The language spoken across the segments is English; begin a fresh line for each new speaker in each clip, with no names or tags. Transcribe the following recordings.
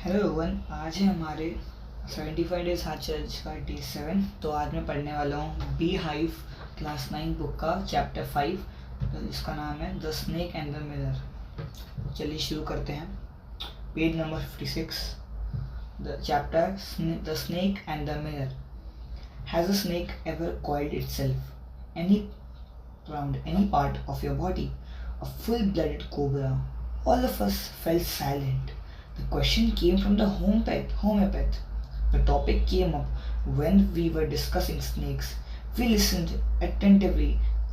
Hello everyone. आज है हमारे 75 डेज हार्ड चैलेंज का Day-7। तो आज मैं पढ़ने वाला हूँ बी हाइव क्लास 9 बुक का चैप्टर 5, जिसका नाम है the snake and the mirror. चलिए शुरू करते हैं। Page number 56। The chapter the snake and the mirror. Has a snake ever coiled itself any around any part of your body? A full-blooded cobra. All of us felt silent. The question came from the homeopath. The topic came up when we were discussing snakes. We listened attentively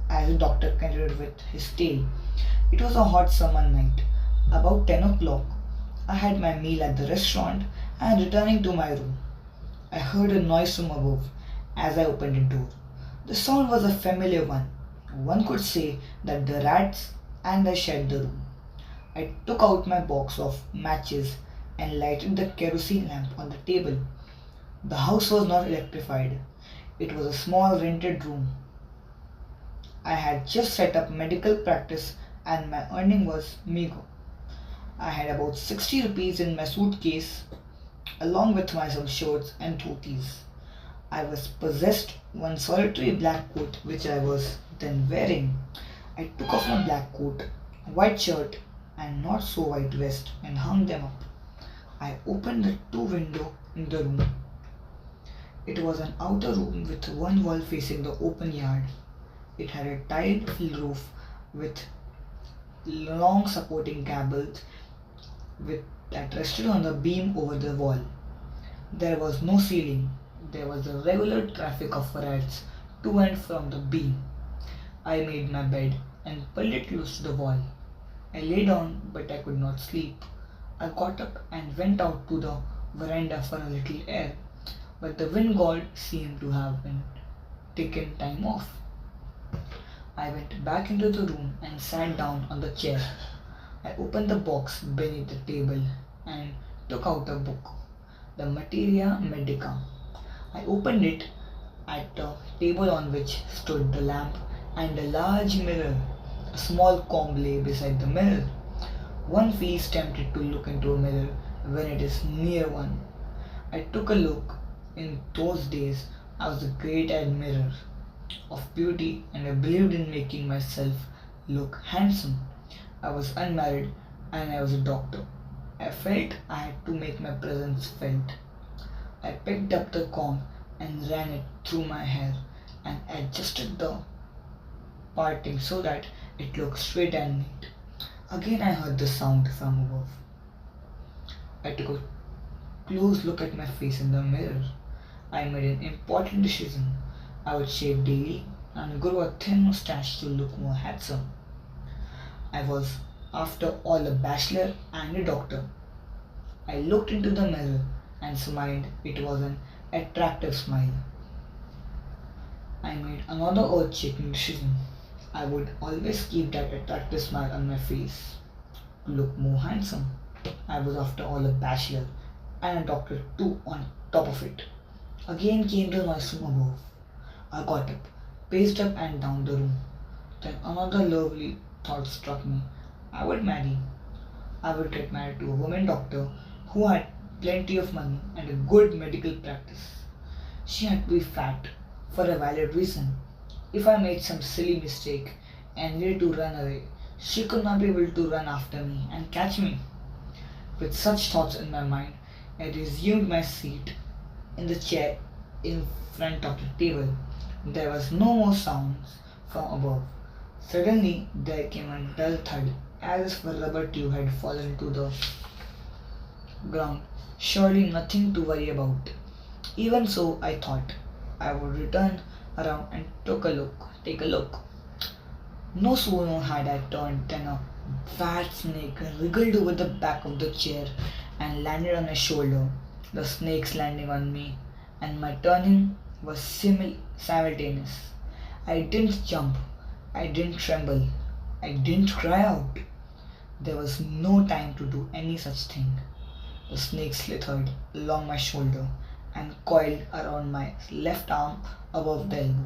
as the doctor continued with his tale. It was a hot summer night. About 10 o'clock, I had my meal at the restaurant and returning to my room. I heard a noise from above as I opened the door. The sound was a familiar one. One could say that the rats and I shared the room. I took out my box of matches and lighted the kerosene lamp on the table. The house was not electrified. It was a small rented room. I had just set up medical practice and my earning was meager. I had about 60 rupees in my suitcase along with my some shirts and dhotis. I was possessed one solitary black coat which I was then wearing. I took off my black coat, white shirt and not so white vest and hung them up. I opened the two windows in the room. It was an outer room with one wall facing the open yard. It had a tiled roof with long supporting gables that rested on the beam over the wall. There was no ceiling. There was a regular traffic of rats to and from the beam. I made my bed and pulled it close to the wall. I lay down, but I could not sleep. I got up and went out to the veranda for a little air, but the wind god seemed to have been taken time off. I went back into the room and sat down on the chair. I opened the box beneath the table and took out a book, the Materia Medica. I opened it at a table on which stood the lamp and a large mirror. A small comb lay beside the mirror. One feels tempted to look into a mirror when it is near one. I took a look. In those days, I was a great admirer of beauty and I believed in making myself look handsome. I was unmarried and I was a doctor. I felt I had to make my presence felt. I picked up the comb and ran it through my hair and adjusted the parting so that it looked straight and neat. Again I heard the sound from above. I took a close look at my face in the mirror. I made an important decision. I would shave daily and grow a thin mustache to look more handsome. I was, after all, a bachelor and a doctor. I looked into the mirror and smiled. It was an attractive smile. I made another earth-shaking decision. I would always keep that attractive smile on my face to look more handsome. I was, after all, a bachelor and a doctor too on top of it. Again came the noise from above. I got up, paced up and down the room. Then another lovely thought struck me. I would marry. I would get married to a woman doctor who had plenty of money and a good medical practice. She had to be fat for a valid reason. If I made some silly mistake and needed to run away, she could not be able to run after me and catch me. With such thoughts in my mind, I resumed my seat in the chair in front of the table. There was no more sounds from above. Suddenly, there came a dull thud as if a rubber tube had fallen to the ground. Surely nothing to worry about. Even so, I thought, I would return around and take a look. No sooner had I turned than a fat snake wriggled over the back of the chair and landed on my shoulder. The snake's landing on me and my turning was simultaneous. I didn't jump, I didn't tremble, I didn't cry out. There was no time to do any such thing. The snake slithered along my shoulder and coiled around my left arm above the elbow.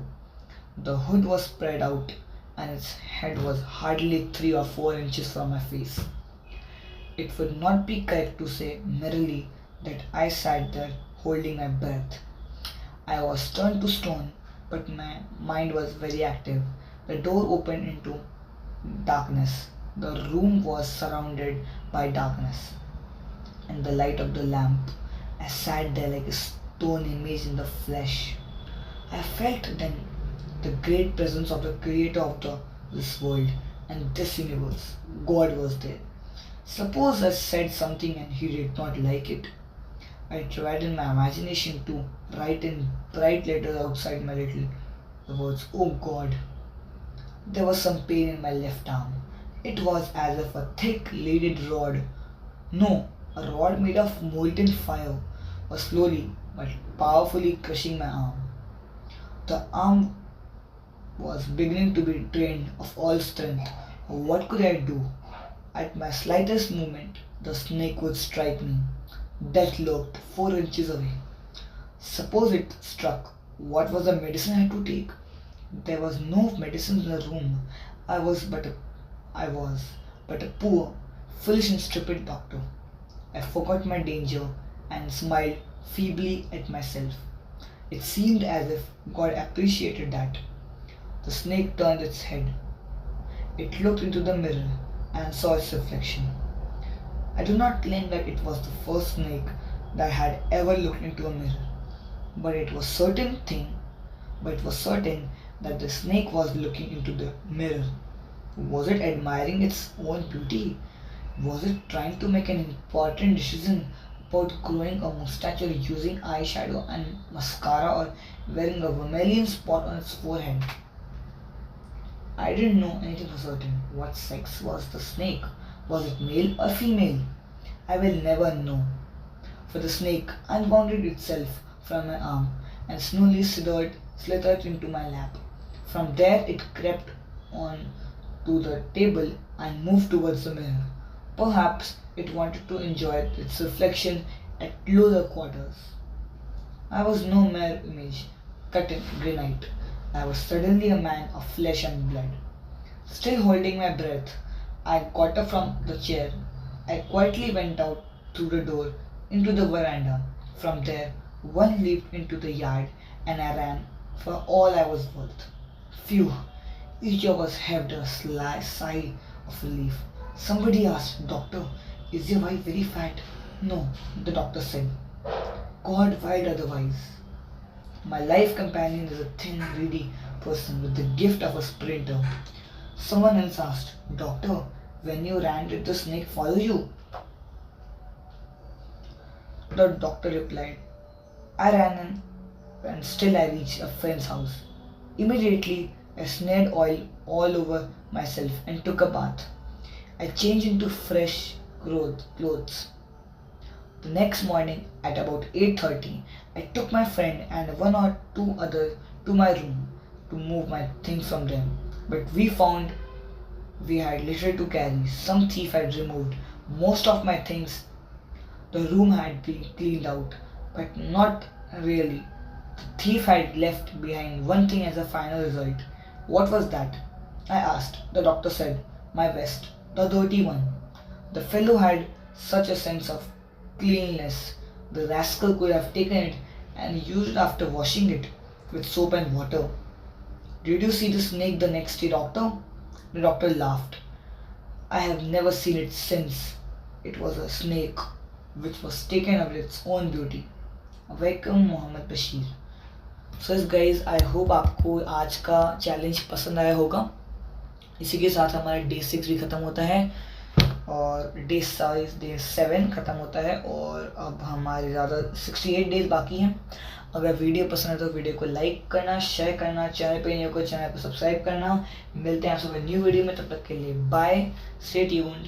The hood was spread out and its head was hardly 3 or 4 inches from my face. It would not be correct to say merely that I sat there holding my breath. I was turned to stone, but my mind was very active. The door opened into darkness. The room was surrounded by darkness and the light of the lamp. I sat there like a stone image in the flesh. I felt then the great presence of the creator of this world and this universe. God was there. Suppose I said something and he did not like it. I tried in my imagination to write in bright letters outside my little the words, "Oh God." There was some pain in my left arm. It was as if a thick leaded rod, no, a rod made of molten fire, was slowly but powerfully crushing my arm. The arm was beginning to be drained of all strength. What could I do? At my slightest movement, the snake would strike me. Death lurked 4 inches away. Suppose it struck, what was the medicine I had to take? There was no medicine in the room. I was but a poor, foolish and stupid doctor. I forgot my danger and smiled feebly at myself. It seemed as if God appreciated that. The snake turned its head. It looked into the mirror and saw its reflection. I do not claim that it was the first snake that had ever looked into a mirror, but it was certain that the snake was looking into the mirror. Was it admiring its own beauty? Was it trying to make an important decision about growing a mustache or using eyeshadow and mascara or wearing a vermilion spot on its forehead? I didn't know anything for certain. What sex was the snake? Was it male or female? I will never know. For the snake unwound itself from my arm and slowly slithered into my lap. From there it crept on to the table and moved towards the mirror. Perhaps it wanted to enjoy its reflection at closer quarters. I was no mere image, cut in granite. I was suddenly a man of flesh and blood. Still holding my breath, I got up from the chair. I quietly went out through the door into the veranda. From there, one leaped into the yard and I ran for all I was worth. Phew! Each of us heaved a sigh of relief. Somebody asked, "Doctor, is your wife very fat?" "No," the doctor said. God willed otherwise. My life companion is a thin, greedy person with the gift of a sprinter. Someone else asked, "Doctor, when you ran, did the snake follow you?" The doctor replied, "I ran and still I reached a friend's house. Immediately, I smeared oil all over myself and took a bath. I changed into fresh clothes. The next morning at about 8:30, I took my friend and one or two others to my room to move my things from them. But we found we had little to carry. Some thief had removed most of my things. The room had been cleaned out, but not really. The thief had left behind one thing as a final result. What was that? I asked. The doctor said, "My vest, the dirty one." The fellow had such a sense of cleanliness. The rascal could have taken it and used it after washing it with soap and water. "Did you see the snake the next day, doctor?" The doctor laughed. "I have never seen it since. It was a snake which was taken of its own beauty." Welcome Mohammad Bashir. So guys I hope आपको आज का challenge पसंद आया होगा। इसी के साथ हमारा डे 6 भी ख़त्म होता है और डे 7 ख़त्म होता है और अब हमारे ज़्यादा 68 डेज बाकी हैं। अगर वीडियो पसंद है तो वीडियो को लाइक करना, शेयर करना, चैनल पे नहीं हो चैनल को सब्सक्राइब करना। मिलते हैं आप सब न्यू वीडियो में, तब तक के लिए बाय, स्टे ट्यून्ड।